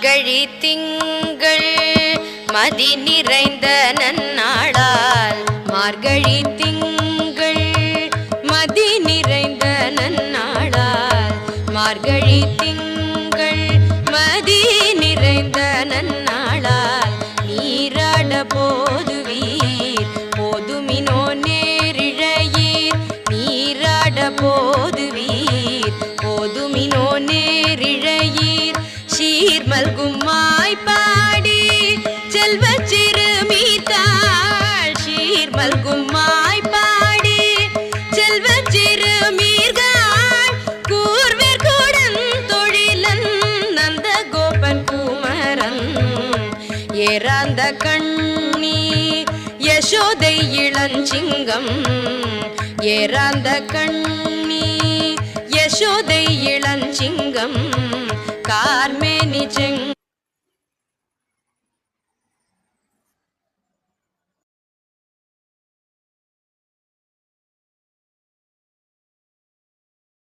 மார்கழி திங்கள் மதி நிறைந்த நன்னாளால் மார்கழி திங்கள் மதி நிறைந்த நன்னாளால் மார்கழி திங்கள் மதி நிறைந்த நன்னாளால் நீராட போதுவீர் போதுமினோ நேரிழையீர் நீராட போதுவீர் போதுமினோ நேரிழையீர் சீர் மல்கும் மாய்பாடி செல்வ சிறுமீர்காள் சீர் மல்கும் மாய்பாடி செல்வ சிறுமீர்காள் கூர்வேர் கூடன் தொழிலன் நந்த கோபன் குமரன் ஏறாந்த கண்ணி யசோதை இளஞ்சிங்கம் ஏறாந்த கண்ணி யசோதை இளஞ்சிங்கம் கார்மேனி செங்க